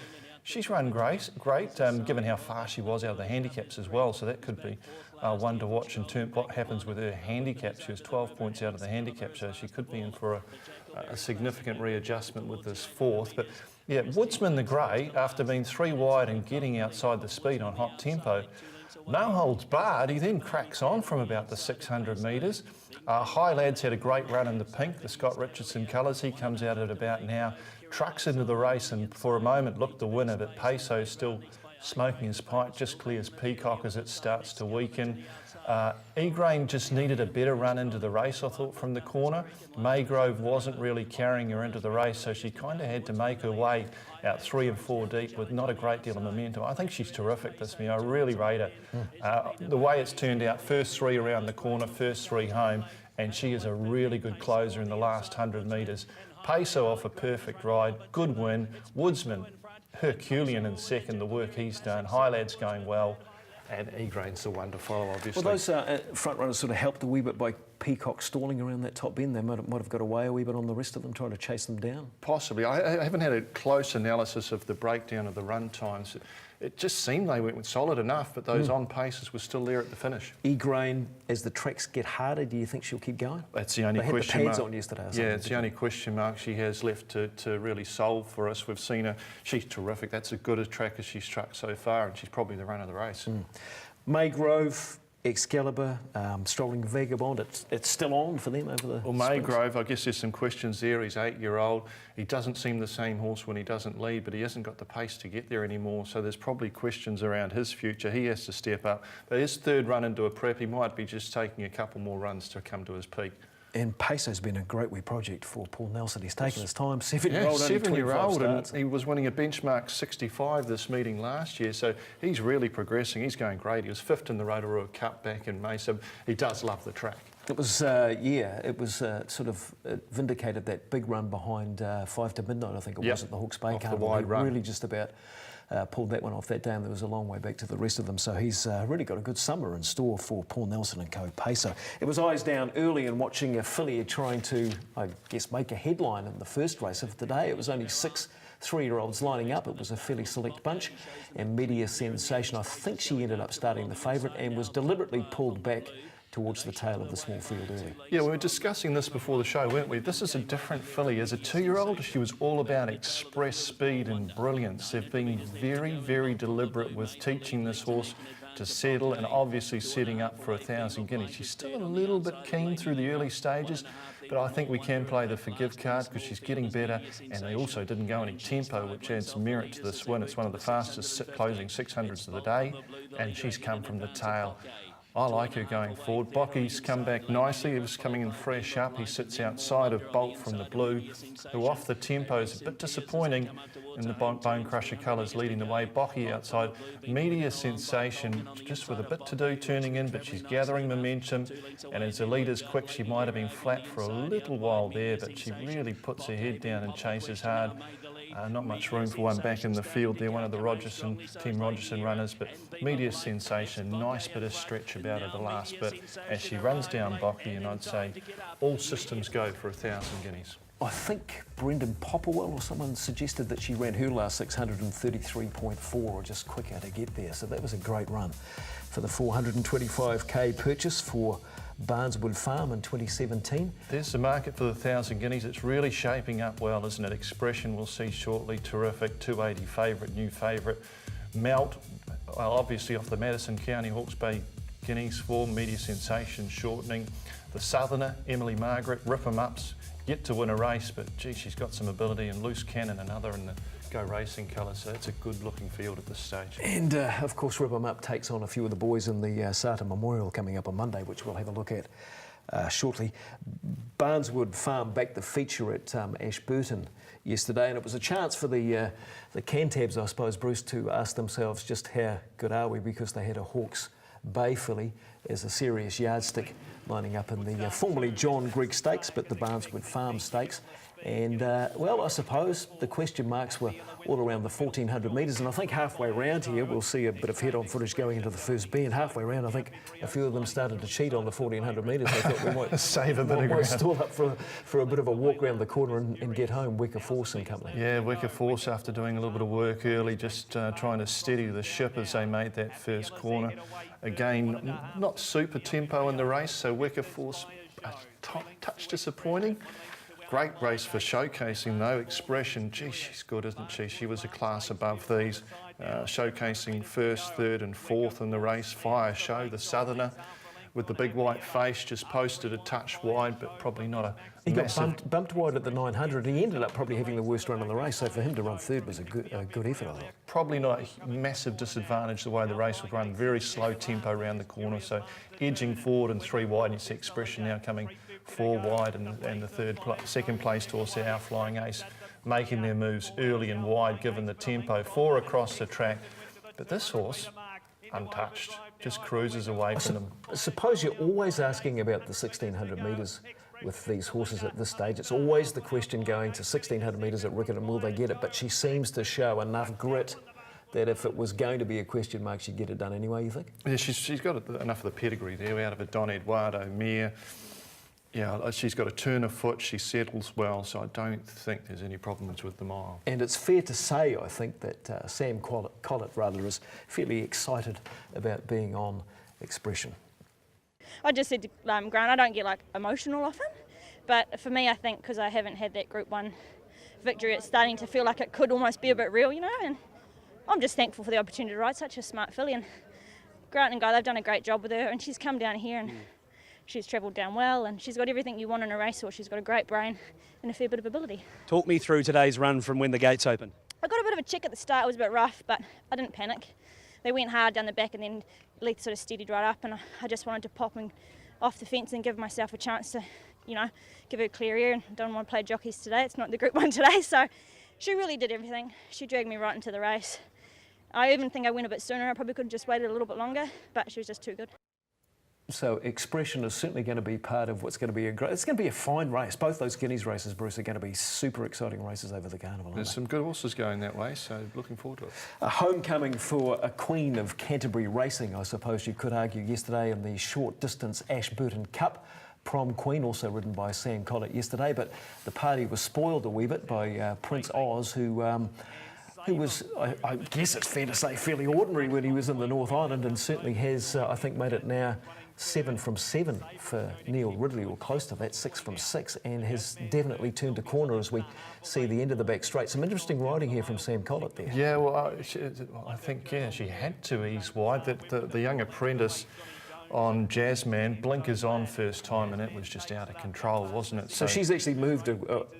She's run great, given how far she was out of the handicaps as well, so that could be one to watch in terms of what happens with her handicap. She was 12 points out of the handicap, so she could be in for a significant readjustment with this fourth. But yeah, Woodsman the Grey, after being 3 wide and getting outside the speed on hot tempo, no holds barred. He then cracks on from about the 600 metres. High Lads had a great run in the pink, the Scott Richardson colours. He comes out at about now, trucks into the race and for a moment looked the winner, but Peso still smoking his pipe, just clears Peacock as it starts to weaken. Egrain just needed a better run into the race, I thought, from the corner. Maygrove wasn't really carrying her into the race, so she kind of had to make her way out 3 and 4 deep with not a great deal of momentum. I think she's terrific, this mare. I really rate her. The way it's turned out, first 3 around the corner, first 3 home, and she is a really good closer in the last 100 metres. Peso off a perfect ride, good win. Woodsman, Herculean in second, the work he's done. Highlad's going well. And Egrain's the one to follow, obviously. Well, those front runners sort of helped a wee bit by Peacock stalling around that top bend. They might have got away a wee bit on the rest of them, trying to chase them down. Possibly. I haven't had a close analysis of the breakdown of the run times. It just seemed they went solid enough, but those on paces were still there at the finish. Egrain, as the tracks get harder, do you think she'll keep going? That's the only question mark. They had the pads on yesterday or something. Yeah, it's the only question mark she has left to really solve for us. We've seen her. She's terrific. That's as good a track as she's struck so far, and she's probably the run of the race. Maygrove, Excalibur, Strolling Vagabond, it's still on for them over the Well, Maygrove, I guess there's some questions there. He's 8-year-old. He doesn't seem the same horse when he doesn't lead, but he hasn't got the pace to get there anymore, so there's probably questions around his future. He has to step up. But his third run into a prep, he might be just taking a couple more runs to come to his peak. And Peso's been a great wee project for Paul Nelson. He's taken his time, 7-year-old, yeah, only 7-year-old, and starts. he was winning a benchmark 65 this meeting last year, so he's really progressing. He's going great. He was 5th in the Rotorua Cup back in May, so he does love the track. It was, it was sort of vindicated that big run behind 5 to Midnight, I think it was, at the Hawke's Bay Carnival. Wide run. Really just about pulled that one off that day, and there was a long way back to the rest of them. So he's really got a good summer in store for Paul Nelson and co. Peso. It was eyes down early in watching a filly trying to, I guess, make a headline in the first race of the day. It was only 6 3-year-olds lining up. It was a fairly select bunch, and Media Sensation, I think she ended up starting the favourite and was deliberately pulled back towards the tail of the small field early. Yeah, we were discussing this before the show, weren't we? This is a different filly. As a 2-year-old, she was all about express speed and brilliance. They've been very, very deliberate with teaching this horse to settle and obviously setting up for 1,000 guineas. She's still a little bit keen through the early stages, but I think we can play the forgive card because she's getting better, and they also didn't go any tempo, which adds merit to this win. It's one of the fastest closing 600s of the day, and she's come from the tail. I like her going forward. Bocky's come back nicely. He was coming in fresh up. He sits outside of Bolt from the Blue, who off the tempo is a bit disappointing in the Bone Crusher colours leading the way. Bocky outside. Media Sensation, just with a bit to do turning in, but she's gathering momentum. And as the leader's quick, she might have been flat for a little while there, but she really puts her head down and chases hard. Not much room for one back in the field there, one of the Team Rogerson runners, but Media Sensation, nice bit of stretch about her the last bit as she runs down Bocky, and I'd say all systems go for 1,000 guineas. I think Brendan Popperwell or someone suggested that she ran her last 633.4 or just quicker to get there, so that was a great run for the 425k purchase for Barneswood Farm in 2017. There's the market for the 1,000 guineas. It's really shaping up well, isn't it? Expression we'll see shortly, terrific, 280 favourite, new favourite. Melt, well, obviously off the Madison County Hawke's Bay Guineas form, Media Sensation shortening. The Southerner, Emily Margaret, rip 'em ups, yet to win a race, but gee, she's got some ability, and Loose Cannon, another in the Go Racing colours, so it's a good looking field at this stage. And of course Rip 'em Up takes on a few of the boys in the Sata Memorial coming up on Monday, which we'll have a look at shortly. Barneswood Farm backed the feature at Ashburton yesterday, and it was a chance for the Cantabs, I suppose, Bruce, to ask themselves just how good are we, because they had a Hawke's Bay filly as a serious yardstick lining up in the formerly John Greig Stakes, but the Barneswood Farm Stakes. And, well, I suppose the question marks were all around the 1,400 metres, and I think halfway round here we'll see a bit of head-on footage going into the first bend. Halfway round, I think a few of them started to cheat on the 1,400 metres. They thought we might save a bit of ground. Stall up for a bit of a walk round the corner and get home. Wicker Force and company. Yeah, Wicker Force, after doing a little bit of work early, just trying to steady the ship as they made that first corner. Again, not super tempo in the race, so Wicker Force a touch disappointing. Great race for showcasing though. Expression, gee, she's good, isn't she? She was a class above these, showcasing first, third and fourth in the race. Fire Show, the Southerner, with the big white face, just posted a touch wide, but probably not a He massive... got bumped wide at the 900. He ended up probably having the worst run in the race, so for him to run third was a good effort, I thought. Probably not a massive disadvantage the way the race was run. Very slow tempo around the corner, so edging forward and 3 wide. And you see Expression now coming 4 wide, and the second place horse, our Flying Ace, making their moves early and wide given the tempo. 4 across the track, but this horse, untouched, just cruises away from them. I suppose you're always asking about the 1600 metres with these horses at this stage. It's always the question going to 1600 metres at Riccarton, will they get it? But she seems to show enough grit that if it was going to be a question mark, she'd get it done anyway, you think? Yeah, she's got enough of the pedigree there out of a Don Eduardo mare. Yeah, she's got a turn of foot, she settles well, so I don't think there's any problems with the mile. And it's fair to say, I think, that Sam Collett is fairly excited about being on Expression. I just said to Grant, I don't get emotional often, but for me, I think because I haven't had that Group 1 victory, it's starting to feel like it could almost be a bit real, and I'm just thankful for the opportunity to ride such a smart filly. And Grant and Guy, they've done a great job with her, and she's come down here and she's travelled down well, and she's got everything you want in a racehorse. She's got a great brain and a fair bit of ability. Talk me through today's run from when the gates opened. I got a bit of a check at the start. It was a bit rough, but I didn't panic. They went hard down the back, and then Leith sort of steadied right up, and I just wanted to pop and off the fence and give myself a chance to, give her a clear air. And don't want to play jockeys today. It's not the Group 1 today, so she really did everything. She dragged me right into the race. I even think I went a bit sooner. I probably could have just waited a little bit longer, but she was just too good. So Expression is certainly going to be part of what's going to be it's going to be a fine race. Both those Guineas races, Bruce, are going to be super exciting races over the carnival. There's some good horses going that way, so looking forward to it. A homecoming for a queen of Canterbury racing, I suppose you could argue, yesterday in the short distance Ashburton Cup. Prom Queen, also ridden by Sam Collett yesterday, but the party was spoiled a wee bit by Prince Oz, who was, I guess it's fair to say, fairly ordinary when he was in the North Island, and certainly has, I think, made it now 7 from 7 for Neil Ridley, or close to that, 6 from 6, and has definitely turned a corner as we see the end of the back straight. Some interesting riding here from Sam Collett there. Yeah, well, I think, she had to ease wide. The young apprentice on Jazzman, blinkers on first time, and it was just out of control, wasn't it? So she's actually moved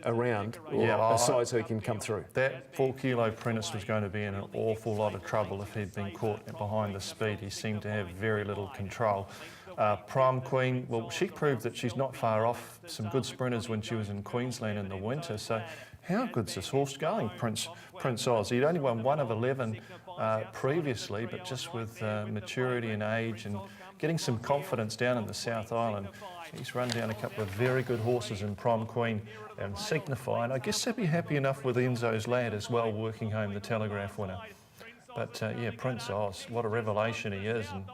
around, aside, so he can come through. That 4 kilo apprentice was going to be in an awful lot of trouble if he'd been caught behind the speed. He seemed to have very little control. Prom Queen, well, she proved that she's not far off some good sprinters when she was in Queensland in the winter. So how good's this horse going, Prince Oz? He'd only won 1 of 11 previously, but just with maturity and age and getting some confidence down in the South Island, he's run down a couple of very good horses in Prom Queen and Signify. And I guess they'd be happy enough with Enzo's Lad as well, working home the Telegraph winner. But yeah, Prince Oz, what a revelation he is, and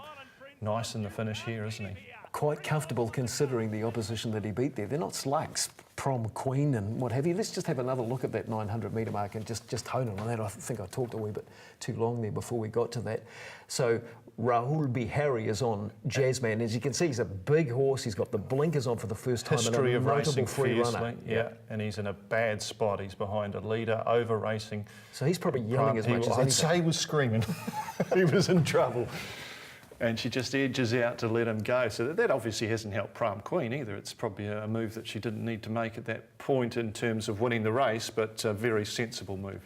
nice in the finish here, isn't he? Quite comfortable considering the opposition that he beat there. They're not slugs, Prom Queen and what have you. Let's just have another look at that 900 metre mark and just hone in on that. I think I talked a wee bit too long there before we got to that. So Rahul Bihari is on Jazzman. As you can see, he's a big horse. He's got the blinkers on for the first time. History of racing fiercely, runner. yeah, and he's in a bad spot. He's behind a leader, over racing. So he's probably yelling as much as anything. I'd say he was screaming. He was in trouble. And she just edges out to let him go. So that obviously hasn't helped Prom Queen either. It's probably a move that she didn't need to make at that point in terms of winning the race, but a very sensible move.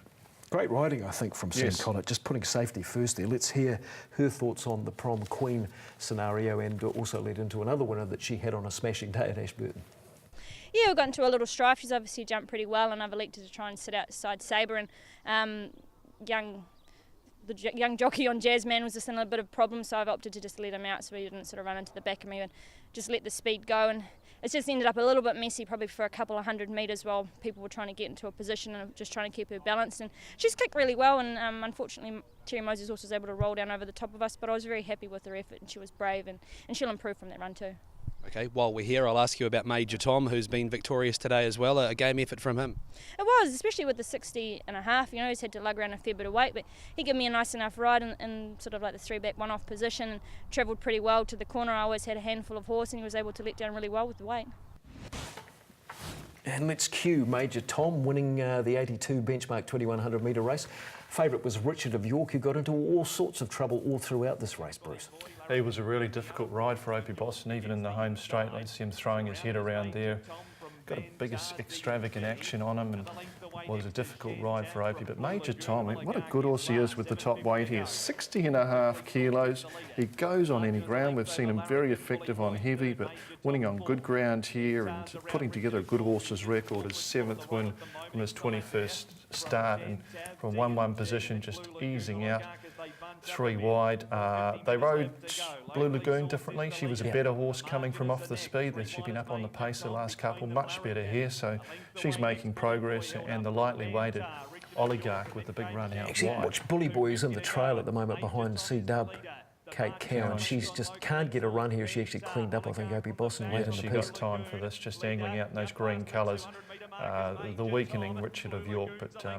Great riding, I think, from Sam Collett, just putting safety first there. Let's hear her thoughts on the Prom Queen scenario, and also led into another winner that she had on a smashing day at Ashburton. Yeah, we got into a little strife. She's obviously jumped pretty well, and I've elected to try and sit outside Sabre, and the young jockey on Jazzman was just in a bit of a problem, so I've opted to just let him out so he didn't sort of run into the back of me and just let the speed go. And it's just ended up a little bit messy, probably for a couple of 100 metres while people were trying to get into a position and just trying to keep her balanced. And she's kicked really well, and unfortunately Terry Moses' horse was able to roll down over the top of us, but I was very happy with her effort, and she was brave, and she'll improve from that run too. Okay, while we're here, I'll ask you about Major Tom, who's been victorious today as well. A game effort from him. It was, especially with the 60.5. He's had to lug around a fair bit of weight, but he gave me a nice enough ride in sort of like the 3-back 1-off position, and travelled pretty well to the corner. I always had a handful of horse, and he was able to let down really well with the weight. And let's cue Major Tom winning the 82 benchmark 2100 metre race. Favourite was Richard of York, who got into all sorts of trouble all throughout this race, Bruce. It was a really difficult ride for Opie Boston, even in the home straight. I'd see him throwing his head around there. Got a big extravagant action on him, and was a difficult ride for Opie. But Major Tom, what a good horse he is with the top weight here. 60.5 kilos. He goes on any ground. We've seen him very effective on heavy, but winning on good ground here and putting together a good horse's record. His 7th win from his 21st start, and from 1-1 position, just easing out. 3 wide. They rode Blue Lagoon differently. She was a better horse coming from off the speed. She'd been up on the pace the last couple, much better here, so she's making progress. And the lightly weighted Oligarch with the big run out Actually, wide. watch Bully Boy is in the trail at the moment behind C-Dub, Kate Cowan. She's just can't get a run here. She actually cleaned up, I think, Opie Boston late in the she piece. got time for this, just angling out in those green colours. The weakening Richard of York, but you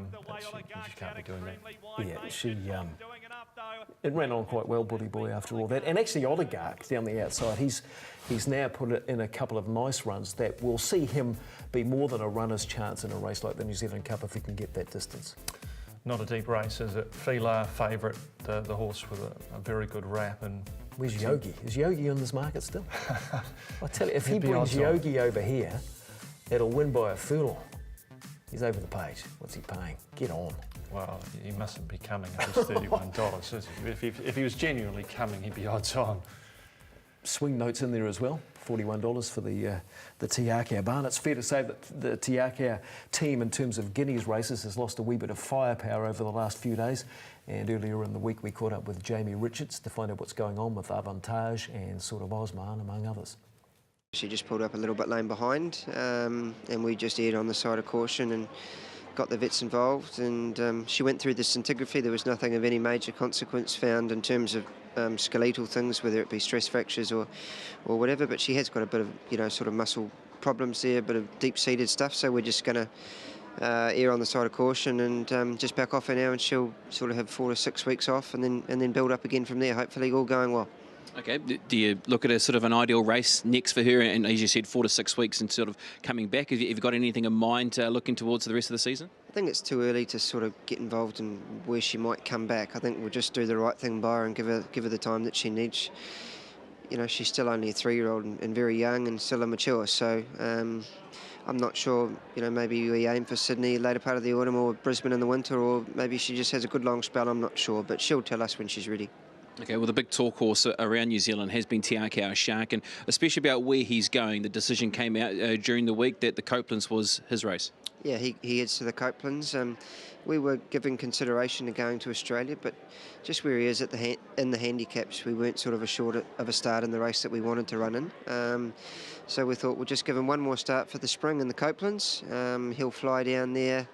just can't be doing that. Yeah, it ran on quite well, Bully Boy, after all that. And actually, Oligarch down the outside, he's now put it in a couple of nice runs that will see him be more than a runner's chance in a race like the New Zealand Cup if he can get that distance. Not a deep race, is it? Filar favourite, the horse with a very good wrap. And where's Yogi? Is Yogi on this market still? I tell you, if he He'd be brings odds on. Yogi over here, it'll win by a furlong. He's over the page. What's he paying? Get on. Well, he mustn't be coming if he's $31. Is he? If he was genuinely coming, he'd be odds on. Swing notes in there as well. $41 for the Tiakau barn. It's fair to say that the Tiakau team, in terms of Guineas races, has lost a wee bit of firepower over the last few days. And earlier in the week, we caught up with Jamie Richards to find out what's going on with Avantage and sort of Osman, among others. She just pulled up a little bit lane behind, and we just aired on the side of caution and got the vets involved, and she went through the scintigraphy. There was nothing of any major consequence found in terms of skeletal things, whether it be stress fractures or whatever, but she has got a bit of, sort of muscle problems there, a bit of deep-seated stuff, so we're just going to err on the side of caution and just back off her now, and she'll sort of have 4 to 6 weeks off and then build up again from there, hopefully all going well. Okay, do you look at a sort of an ideal race next for her, and as you said, 4 to 6 weeks and sort of coming back? Have you got anything in mind looking towards the rest of the season? I think it's too early to sort of get involved in where she might come back. I think we'll just do the right thing by her and give her the time that she needs. She's still only a 3-year-old and very young and still immature, so I'm not sure, maybe we aim for Sydney later part of the autumn or Brisbane in the winter, or maybe she just has a good long spell, I'm not sure, but she'll tell us when she's ready. Okay, well, the big talk horse around New Zealand has been Tiakau Shark, and especially about where he's going. The decision came out during the week that the Copelands was his race. Yeah, he heads to the Copelands. We were giving consideration to going to Australia, but just where he is in the handicaps, we weren't sort of assured of a start in the race that we wanted to run in. So we thought we'll just give him one more start for the spring in the Copelands. He'll fly down there.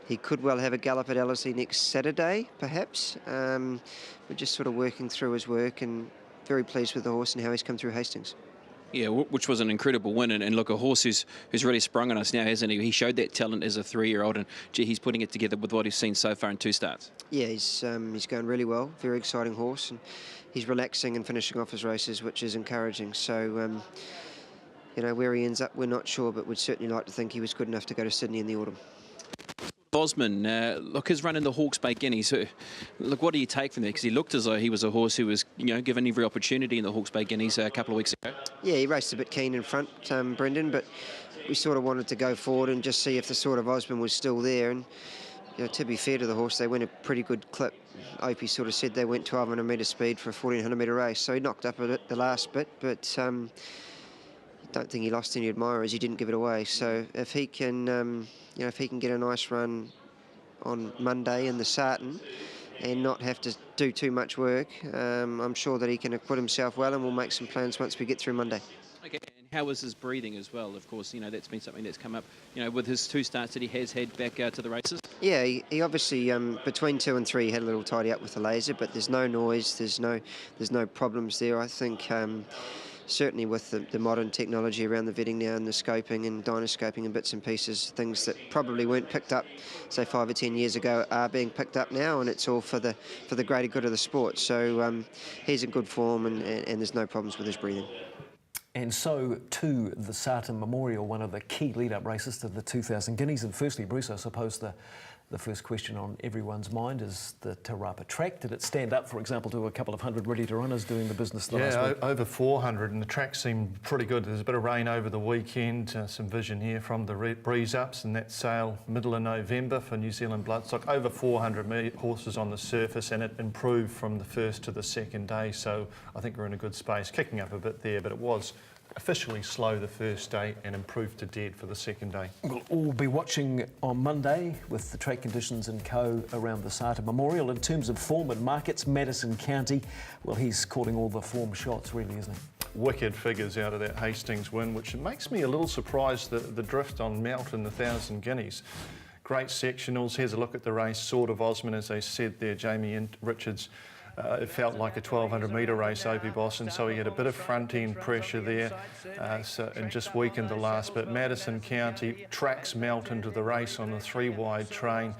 He could well have a gallop at Ellerslie next Saturday, perhaps. We're just sort of working through his work and very pleased with the horse and how he's come through Hastings. Yeah, which was an incredible win, and look, a horse who's really sprung on us now, hasn't he? He showed that talent as a 3-year-old, and gee, he's putting it together with what he's seen so far in 2 starts. Yeah, he's going really well. Very exciting horse, and he's relaxing and finishing off his races, which is encouraging. So, where he ends up, we're not sure, but we'd certainly like to think he was good enough to go to Sydney in the autumn. Osman, look, his run in the Hawke's Bay Guineas. Look, what do you take from that? Because he looked as though he was a horse who was, given every opportunity in the Hawke's Bay Guineas a couple of weeks ago. Yeah, he raced a bit keen in front, Brendan, but we sort of wanted to go forward and just see if the sort of Osman was still there. And to be fair to the horse, they went a pretty good clip. Opie sort of said they went 1,200 metre speed for a 1,400 metre race, so he knocked up a bit the last bit, but don't think he lost any admirers. He didn't give it away. So if he can, if he can get a nice run on Monday in the Sarton and not have to do too much work, I'm sure that he can acquit himself well, and we'll make some plans once we get through Monday. Okay, and how was his breathing as well? Of course, that's been something that's come up, with his 2 starts that he has had back to the races. Yeah, he obviously between 2 and 3 had a little tidy up with the laser, but there's no noise, there's no problems there. I think certainly with the modern technology around the vetting now and the scoping and dynoscoping and bits and pieces, things that probably weren't picked up, say 5 or 10 years ago, are being picked up now, and it's all for the greater good of the sport. So he's in good form, and there's no problems with his breathing. And so to the Sarton Memorial, one of the key lead-up races to the 2000 Guineas. And firstly, Bruce, I suppose the first question on everyone's mind is the Te Rapa track. Did it stand up, for example, to a couple of hundred ready-to runners doing the business last week? Over 400, and the track seemed pretty good. There's a bit of rain over the weekend, some vision here from the breeze-ups, and that sail middle of November for New Zealand Bloodstock. Over 400 horses on the surface, and it improved from the first to the second day, so I think we're in a good space. Kicking up a bit there, but it was officially slow the first day and improved to dead for the second day. We'll all be watching on Monday with the track conditions and co around the Sarton Memorial. In terms of form and markets, Madison County, well, he's calling all the form shots, really, isn't he? Wicked figures out of that Hastings win, which makes me a little surprised that the drift on Melton, the 1000 Guineas. Great sectionals. Here's a look at the race. Sort of Osman, as they said there, Jamie and Richards. It felt like a 1200 metre race, Opie Boston, so he had a bit of front end pressure there and just weakened the last bit. Madison County tracks Melton to the race on the 3-wide train.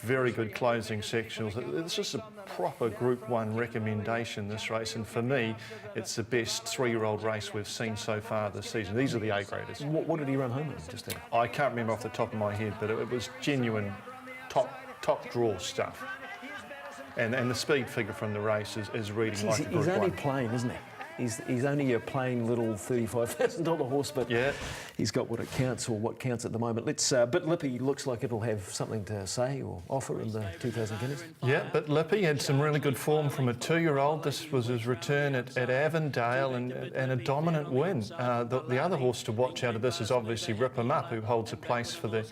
Very good closing sectionals. It's just a proper Group 1 recommendation, this race, and for me, it's the best 3-year-old race we've seen so far this season. These are the A-graders. What did he run home with just then? I can't remember off the top of my head, but it was genuine top draw stuff. And the speed figure from the race is reading like a Group 1. He's only plain, isn't he? He's only a plain little $35,000 horse, but yeah, he's got what it counts, or what counts at the moment. Bit Lippy looks like it'll have something to say or offer in the 2000 Guineas. Yeah, but Lippy had some really good form from a 2-year-old. This was his return at Avondale and a dominant win. The other horse to watch out of this is obviously Rip 'Em Up, who holds a place for the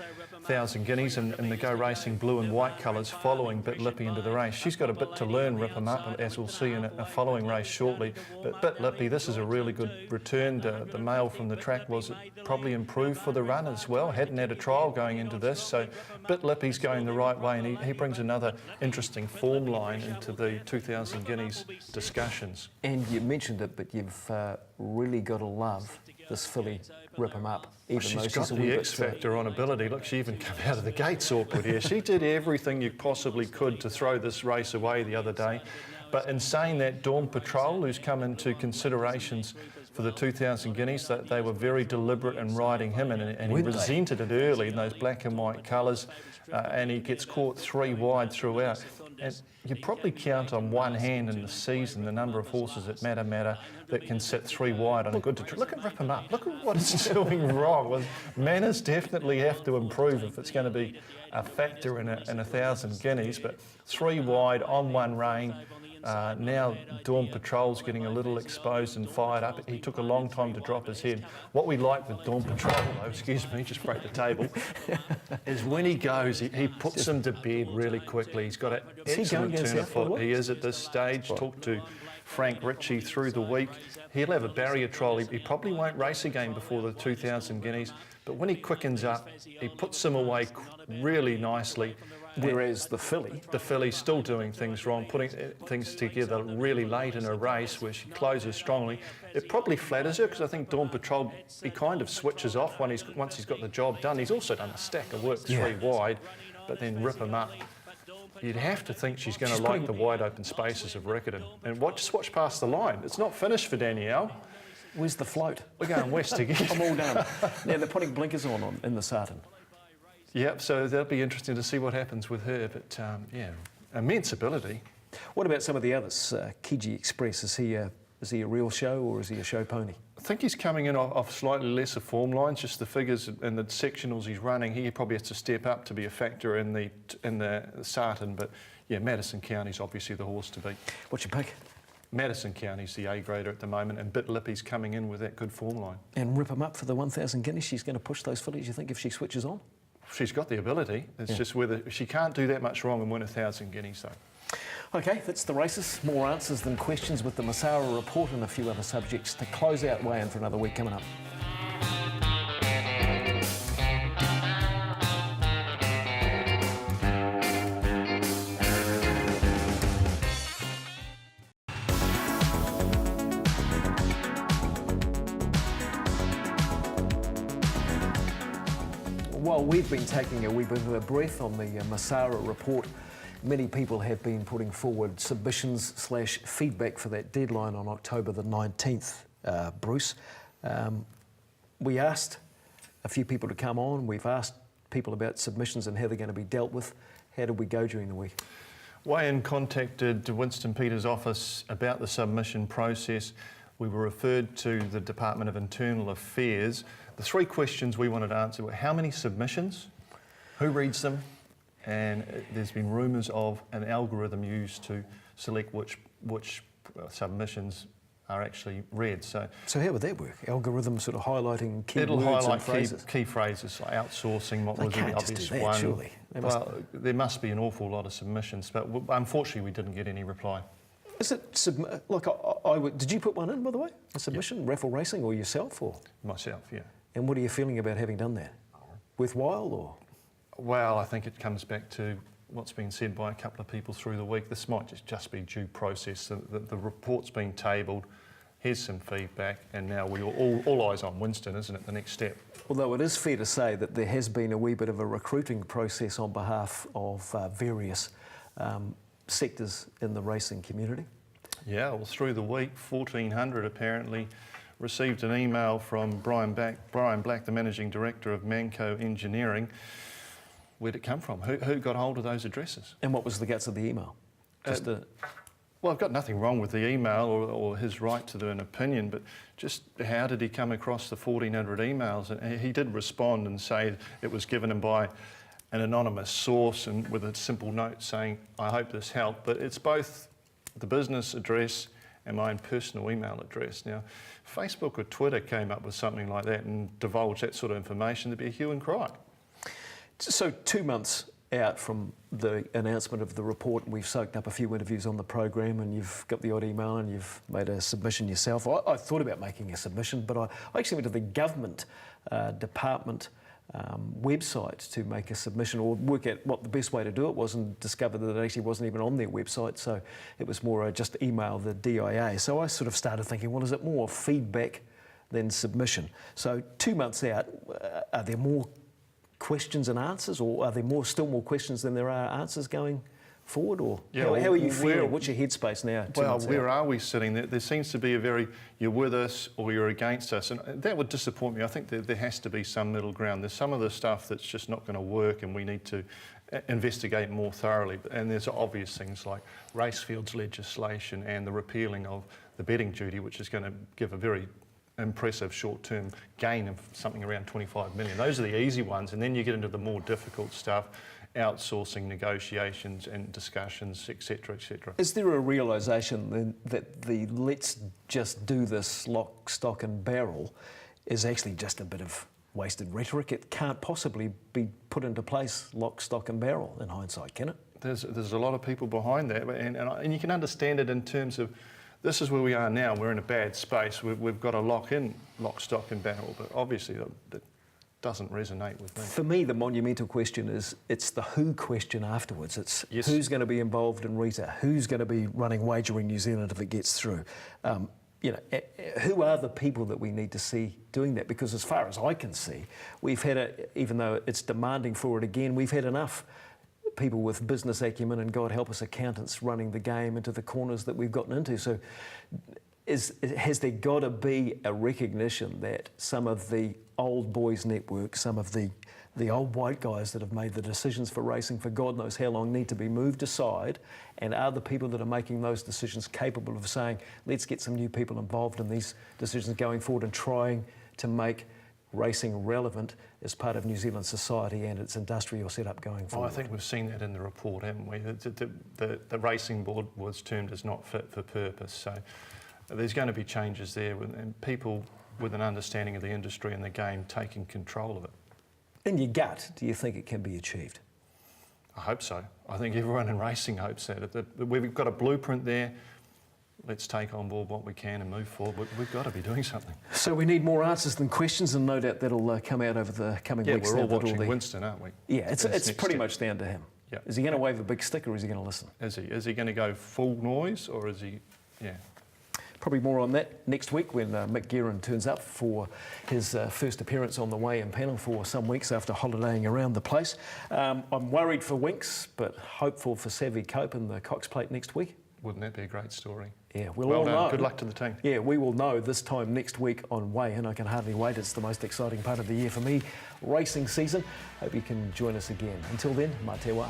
1000 Guineas and the Go Racing blue and white colours following Bit Lippy into the race. She's got a bit to learn, Rip 'Em Up, as we'll see in a following race shortly. But Bit Lippy, this is a really good return. The mail from the track was probably improved for the run as well. Hadn't had a trial going into this, so Bit Lippy's going the right way, and he brings another interesting form line into the 2000 Guineas discussions. And you mentioned it, but you've really got to love this filly, Rip 'Em Up. She's got the X factor on ability. Look, she even came out of the gates awkward here. She did everything you possibly could to throw this race away the other day. But in saying that, Dawn Patrol, who's come into considerations for the 2000 Guineas, they were very deliberate in riding him, and he resented it early in those black and white colours, and he gets caught 3 wide throughout. And you probably count on one hand in the season the number of horses at Matter that can sit 3 wide on a good... Look at Rip 'Em Up. Look at what it's doing wrong. Well, manners definitely have to improve if it's going to be a factor in a 1000 Guineas, but 3 wide on one rein. Now Dawn Patrol's getting a little exposed and fired up. He took a long time to drop his head. What we like with Dawn Patrol, though, excuse me, just break the table, is when he goes, he puts them to bed really quickly. He's got an excellent turn of foot. He is at this stage. Talked to Frank Ritchie through the week. He'll have a barrier trial. He probably won't race again before the 2000 Guineas, but when he quickens up, he puts them away really nicely. Whereas the filly's still doing things wrong, putting things together really late in a race where she closes strongly. It probably flatters her, because I think Dawn Patrol, he kind of switches off once he's got the job done. He's also done a stack of work 3 wide, but then Rip 'Em Up. You'd have to think she's going to like the wide open spaces of Riccarton. And just watch past the line. It's not finished for Danielle. Where's the float? We're going west again. I'm all done. Now they're putting blinkers on in the Sarton. Yep, so that'll be interesting to see what happens with her, but yeah, immense ability. What about some of the others? Kiji Express, is he a real show, or is he a show pony? I think he's coming in off slightly lesser form lines, just the figures and the sectionals he's running. He probably has to step up to be a factor in the Sarton, but yeah, Madison County's obviously the horse to beat. What's your pick? Madison County's the A-grader at the moment, and Bit Lippy's coming in with that good form line. And Rip 'Em Up for the 1000 Guineas, she's going to push those fillies, you think, if she switches on? She's got the ability. It's just whether she can't do that much wrong and win 1000 Guineas, though. Okay, that's the races. More answers than questions with the Masara report and a few other subjects to close out weigh-in for another week coming up. While we've been taking a wee bit of a breath on the Masara report, many people have been putting forward submissions / feedback for that deadline on October the 19th, Bruce. We asked a few people to come on. We've asked people about submissions and how they're going to be dealt with. How did we go during the week? Wayne contacted Winston Peters' office about the submission process. We were referred to the Department of Internal Affairs. The 3 questions we wanted to answer were how many submissions, who reads them, and there's been rumours of an algorithm used to select which submissions are actually read. So how would that work? Algorithm sort of highlighting key it'll words highlight and phrases? key phrases like outsourcing, what They was the can't just obvious do that, one. surely. Well, there must be an awful lot of submissions, but unfortunately we didn't get any reply. Is it did you put one in, by the way? A submission, Raffle Racing, or yourself, or Myself, yeah. And what are you feeling about having done that? Worthwhile, or? Well, I think it comes back to what's been said by a couple of people through the week. This might just be due process. The report's been tabled. Here's some feedback, and now we all eyes on Winston, isn't it? The next step. Although it is fair to say that there has been a wee bit of a recruiting process on behalf of various sectors in the racing community. Yeah, well, through the week, 1,400 apparently received an email from Brian Black, the Managing Director of Manco Engineering. Where'd it come from? Who got hold of those addresses? And what was the guts of the email? Well, I've got nothing wrong with the email or his right to an opinion, but just how did he come across the 1,400 emails? And he did respond and say it was given him by an anonymous source and with a simple note saying, I hope this helped. But it's both the business address and my own personal email address. Now, Facebook or Twitter came up with something like that and divulged that sort of information, there'd be a hue and cry. So 2 months out from the announcement of the report, and we've soaked up a few interviews on the program, and you've got the odd email and you've made a submission yourself. I thought about making a submission, but I actually went to the government department website to make a submission or work out what the best way to do it was, and discovered that it actually wasn't even on their website, so it was more just email the DIA. So I sort of started thinking, well, is it more feedback than submission? So 2 months out, are there more questions and answers, or are there still more questions than there are answers going forward, or how are you feeling? What's your headspace now? Well, where are we sitting? There seems to be a very, you're with us or you're against us, and that would disappoint me. I think there has to be some middle ground. There's some of the stuff that's just not going to work, and we need to investigate more thoroughly. And there's obvious things like Racefields legislation and the repealing of the betting duty, which is going to give a very impressive short-term gain of something around 25 million. Those are the easy ones, and then you get into the more difficult stuff, outsourcing negotiations and discussions, etc., etc. Is there a realisation then that the let's just do this lock, stock and barrel is actually just a bit of wasted rhetoric? It can't possibly be put into place lock, stock and barrel in hindsight, can it? There's a lot of people behind that, and you can understand it in terms of this is where we are now. We're in a bad space. We've got to lock in lock, stock and barrel, but obviously that doesn't resonate with me. For me, the monumental question is, it's the who question afterwards. It's who's going to be involved in RETA, who's going to be running Wagering New Zealand if it gets through. Who are the people that we need to see doing that? Because as far as I can see, we've had, even though it's demanding for it again, we've had enough people with business acumen and, God help us, accountants running the game into the corners that we've gotten into. So has there got to be a recognition that some of the old boys network, some of the old white guys that have made the decisions for racing for God knows how long need to be moved aside, and are the people that are making those decisions capable of saying, let's get some new people involved in these decisions going forward and trying to make racing relevant as part of New Zealand society and its industrial setup going forward? I think we've seen that in the report, haven't we? The racing board was termed as not fit for purpose. So there's going to be changes there, and people with an understanding of the industry and the game taking control of it. In your gut, do you think it can be achieved? I hope so. I think everyone in racing hopes that. We've got a blueprint there. Let's take on board what we can and move forward. We've got to be doing something. So we need more answers than questions, and no doubt that'll come out over the coming weeks. Yeah, we're all watching Winston, aren't we? Yeah, it's pretty much down to him. Yeah. Is he going to wave a big stick, or is he going to listen? Is he going to go full noise, or is he? Yeah. Probably more on that next week when Mick Guerin turns up for his first appearance on the weigh-in panel for some weeks after holidaying around the place. I'm worried for Winks, but hopeful for Savvy Cope in the Cox Plate next week. wouldn't that be a great story? Yeah, we'll Well all done. know. Good luck to the team. Yeah, we will know this time next week on Weigh In. I can hardly wait. It's the most exciting part of the year for me, racing season. Hope you can join us again. Until then, mā te wā.